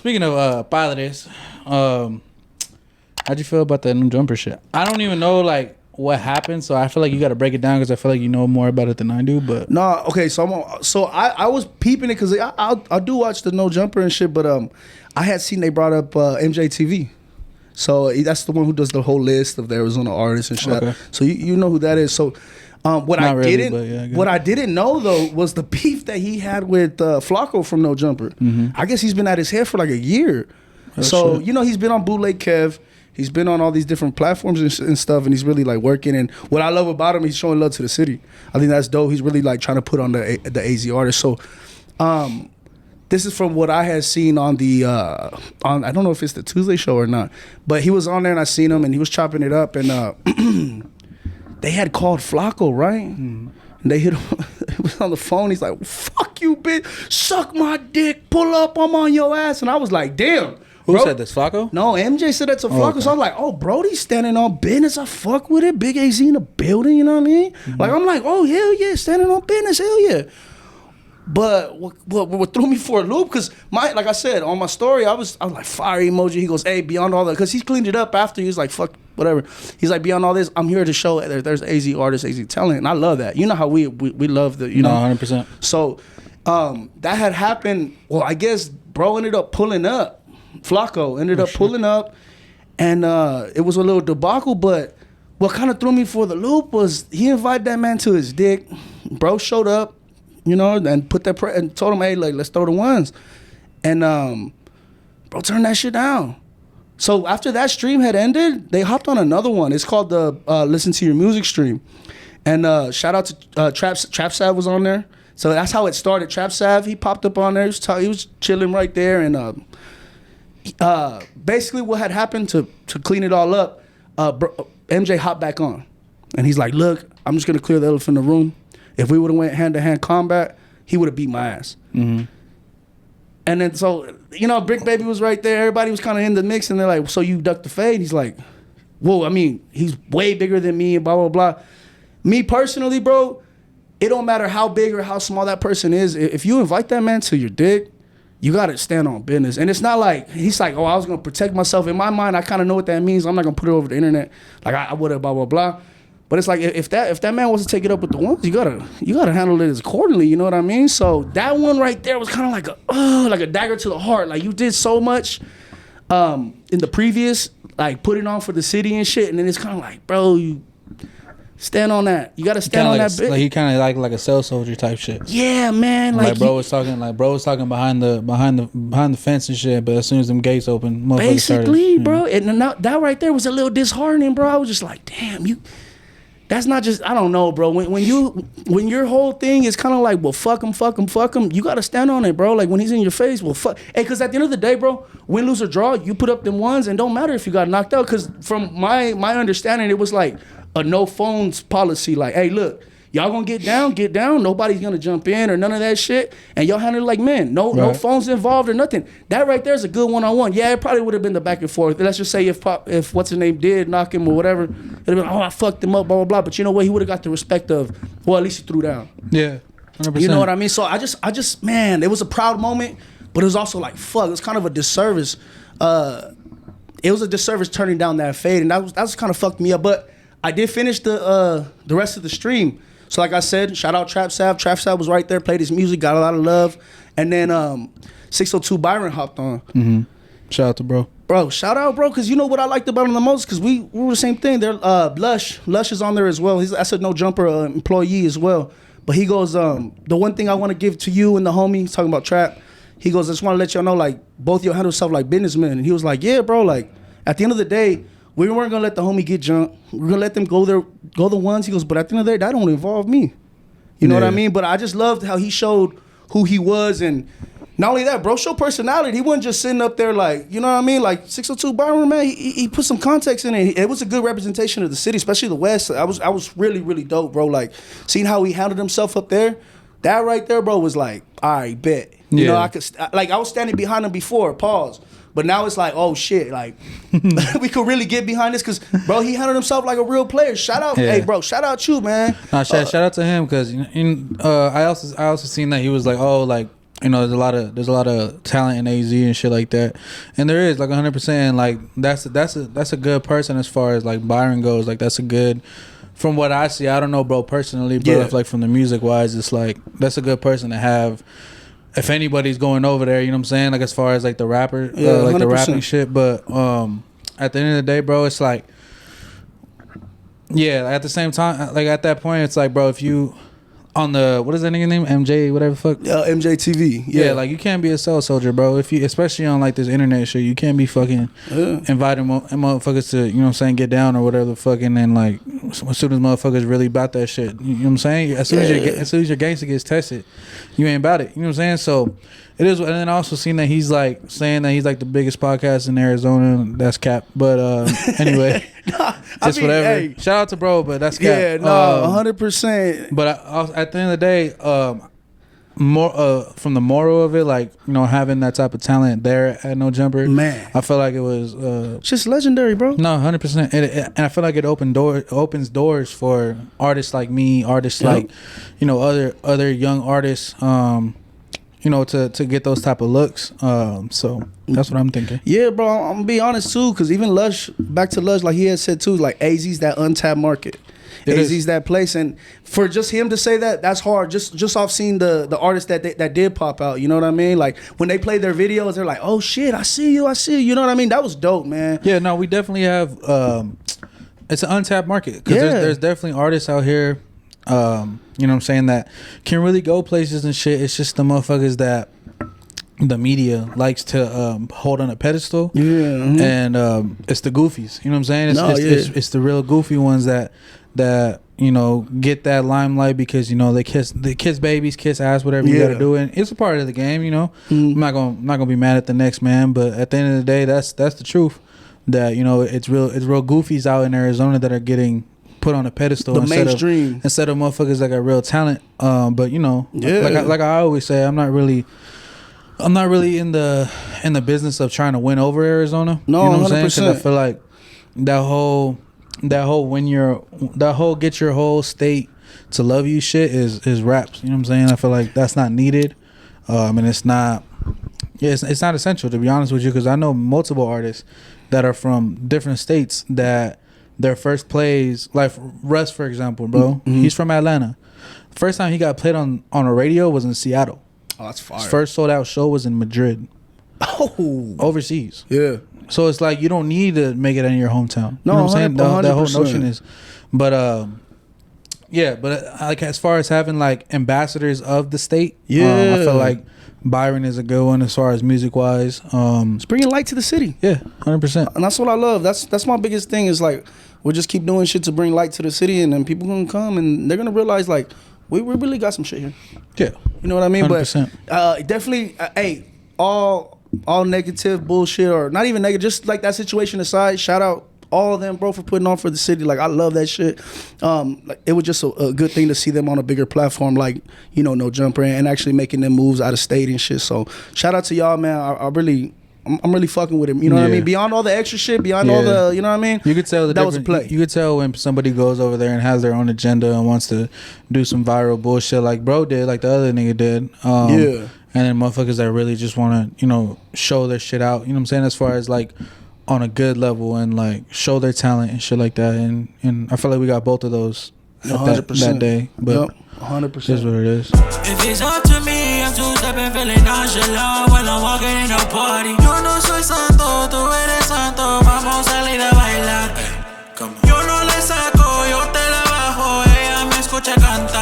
Speaking of Padres, how'd you feel about that new jumper shit? I don't even know like what happened, so I feel like you got to break it down because I feel like you know more about it than I do. But No, okay, so I was peeping it because I do watch the no jumper and shit, but I had seen they brought up MJTV. So that's the one who does the whole list of the Arizona artists and shit. Okay. So you know who that is. So what Not I really, didn't but yeah, I get what it. I didn't know though was the beef that he had with Flakkos from No Jumper. I guess he's been at his head for like a year. So shit. you know he's been on Bootleg Kev. He's been on all these different platforms and stuff, and he's really like working. And what I love about him, he's showing love to the city. I think that's dope. He's really like trying to put on the AZ artist. So this is from what I had seen on the on I don't know if it's the Tuesday show or not, but he was on there and I seen him and he was chopping it up and they had called Flakkos, right? And they hit him. It was on the phone. He's like, "Fuck you, bitch! Suck my dick! Pull up! I'm on your ass!" And I was like, "Damn." Who Bro, said this? Flacco? No, MJ said that to Flakkos. okay. So I was like, "Oh, Brody's standing on business. I fuck with it. Big AZ in the building. You know what I mean? Like I'm like, oh hell yeah, standing on business. Hell yeah." But what threw me for a loop, because like I said on my story, I was like fire emoji. He goes, "Hey, beyond all that," because he cleaned it up after. He was like, "Fuck whatever." He's like, "Beyond all this, I'm here to show that there's AZ artists, AZ talent," and I love that. You know how we love the No, 100%. So that had happened. Well, I guess bro ended up pulling up. Flakkos ended up pulling up, and it was a little debacle. But what kind of threw me for the loop was he invited that man to his dick. Bro showed up. You know, and put that and told him, "Hey, like, let's throw the ones," and bro, turn that shit down. So after that stream had ended, they hopped on another one. It's called the Listen to Your Music stream, and shout out to Trap Sav was on there. So that's how it started. Trap Sav, he popped up on there. He was chilling right there, and basically what had happened to clean it all up, MJ hopped back on, and he's like, "Look, I'm just gonna clear the elephant in the room. If we would have went hand-to-hand combat, he would have beat my ass." And then so, you know, Brick Baby was right there. Everybody was kind of in the mix, and they're like, "So you ducked the fade?" He's like, "Whoa, I mean, he's way bigger than me," and blah, blah, blah. Me personally, bro, it don't matter how big or how small that person is. If you invite that man to your dick, you got to stand on business. And it's not like, he's like, "Oh, I was going to protect myself." In my mind, I kind of know what that means. I'm not going to put it over the internet like I would have, blah, blah, blah. But it's like if that man wants to take it up with the ones, you gotta handle it accordingly. You know what I mean? So that one right there was kind of like a dagger to the heart. Like you did so much in the previous, like putting on for the city and shit, and then it's kind of like, bro, you stand on that. You gotta stand on like that bit. Like he kind of like a cell soldier type shit. Yeah, man. Like bro was talking behind the fence and shit. But as soon as them gates open, motherfuckers basically, started, bro. And that right there was a little disheartening, bro. I was just like, damn, you. That's not just, I don't know, bro. When your whole thing is kind of like, well, fuck him, you got to stand on it, bro. Like when he's in your face, well, fuck. Hey, because at the end of the day, bro, win, lose, or draw, you put up them ones and don't matter if you got knocked out. Because from my understanding, it was like a no phones policy. Like, hey, look, y'all gonna get down. Nobody's gonna jump in or none of that shit. And y'all handle it like men. No phones involved or nothing. That right there is a good one-on-one. Yeah, it probably would have been the back and forth. Let's just say if what's his name did knock him or whatever, it'd have been, "Oh, I fucked him up, blah, blah, blah." But you know what? He would have got the respect of, well, at least he threw down. Yeah, 100%. You know what I mean? So I just, man, it was a proud moment, but it was also like, fuck, it was kind of a disservice. It was a disservice turning down that fade, and that was kind of fucked me up. But I did finish the rest of the stream. So like I said, shout out Trap Sav. Trap Sav was right there, played his music, got a lot of love. And then 602 Byron hopped on. Shout out to bro. Bro, shout out, bro, because you know what I liked about him the most? Because we were the same thing. They're Lush is on there as well. That's a No Jumper employee as well. But he goes, the one thing I want to give to you and the homie, he's talking about Trap, he goes, "I just want to let y'all know, like, both y'all handle yourself like businessmen." And he was like, "Yeah, bro, like, at the end of the day, we weren't gonna let the homie get jumped. We're gonna let them go the ones." He goes, "But at the end of the day, that don't involve me." You know what I mean? But I just loved how he showed who he was, and not only that, bro, show personality. He wasn't just sitting up there like, you know what I mean? Like 602 Byron, man, he put some context in it. It was a good representation of the city, especially the West. I was really, really dope, bro. Like seeing how he handled himself up there, that right there, bro, was like, all right, bet. You know, I was standing behind him before, pause. But now it's like, oh shit, like we could really get behind this because, bro, he handled himself like a real player. Shout out, hey, bro, shout out you, man. Shout out to him because I also seen that he was like, oh, like you know, there's a lot of talent in AZ and shit like that, and there is like 100%. Like that's a good person as far as like Byron goes. Like that's a good, from what I see. I don't know, bro, personally, but if, like from the music wise, it's like that's a good person to have. If anybody's going over there, you know what I'm saying? Like as far as like the rapper, like 100%. The rapping shit. But at the end of the day, bro, it's like, yeah. At the same time, like at that point, it's like, bro, if you on the, what is that nigga name? MJ, whatever the fuck. MJTV. Yeah, like you can't be a cell soldier, bro. If you, especially on like this internet shit, you can't be fucking inviting motherfuckers to, you know what I'm saying, get down or whatever the fucking, and like as soon as motherfuckers really about that shit, you know what I'm saying? As soon as your gangster gets tested, you ain't about it. You know what I'm saying? So it is. And then I also seen that he's like saying that he's like the biggest podcast in Arizona. That's cap. But anyway, just whatever. Hey, shout out to bro, but that's cap. Yeah, no, 100%. But at the end of the day, more from the moral of it, like, you know, having that type of talent there at No Jumper, man, I feel like it was just legendary, bro. No, 100%. And I feel like it opens doors for artists like me, artists like, you know, other young artists, you know, to get those type of looks. So that's what I'm thinking. Yeah, bro, I'm gonna be honest too, because even Lush, back to Lush, like he had said too, like AZ's that untapped market. AZ's that place, and for just him to say that, that's hard. Just off seeing the artists that did pop out, you know what I mean? Like when they play their videos, they're like, "Oh shit, I see you," you know what I mean? That was dope, man. Yeah, no, we definitely have. It's an untapped market because there's definitely artists out here, you know what I'm saying, that can really go places and shit. It's just the motherfuckers that the media likes to hold on a pedestal. And it's the goofies, you know what I'm saying? It's the real goofy ones that you know get that limelight because, you know, they kiss babies, kiss ass, whatever you gotta do, and it's a part of the game, you know. I'm not gonna be mad at the next man, but at the end of the day, that's the truth. That, you know, it's real goofies out in Arizona that are getting put on a pedestal, the mainstream, instead of motherfuckers that got real talent. But you know, like I always say, I'm not really in the business of trying to win over Arizona. No, you know what 100%. I'm saying? 'Cause I feel like that whole get your whole state to love you shit is raps. You know what I'm saying? I feel like that's not needed, and it's not. Yeah, it's not essential, to be honest with you, because I know multiple artists that are from different states that their first plays, like Russ, for example, bro. He's from Atlanta. First time he got played on a radio was in Seattle. Oh, that's fire. His first sold out show was in Madrid. Oh, overseas. Yeah. So it's like you don't need to make it in your hometown. No, you know what I'm saying? 100%. That whole notion is, but yeah, but like as far as having like ambassadors of the state, I feel like Byron is a good one as far as music wise. It's bringing light to the city. Yeah, 100%. And that's what I love. That's my biggest thing is like we'll just keep doing shit to bring light to the city, and then people gonna come and they're gonna realize like we really got some shit here. Yeah, you know what I mean. 100%. But definitely, hey, all negative bullshit or not even negative, just like that situation aside, shout out all of them, bro, for putting on for the city. Like I love that shit. Like it was just a good thing to see them on a bigger platform, like, you know, No Jumper, and actually making them moves out of state and shit. So shout out to y'all, man. I'm really fucking with him. You know what I mean? Beyond all the extra shit, beyond all the, you know what I mean? You could tell that was a play. You could tell when somebody goes over there and has their own agenda and wants to do some viral bullshit like bro did, like the other nigga did. And then motherfuckers that really just want to, you know, show their shit out. You know what I'm saying? As far as like on a good level and like show their talent and shit like that. And I feel like we got both of those that day. But 100%. Is what it is. If it's up to me, I'm two-stepping, feeling nonchalant when I'm walking in a party. Yo no soy santo, tú eres santo, vamos a salir a bailar. Yo no le saco, yo te la bajo, ella me escucha cantar.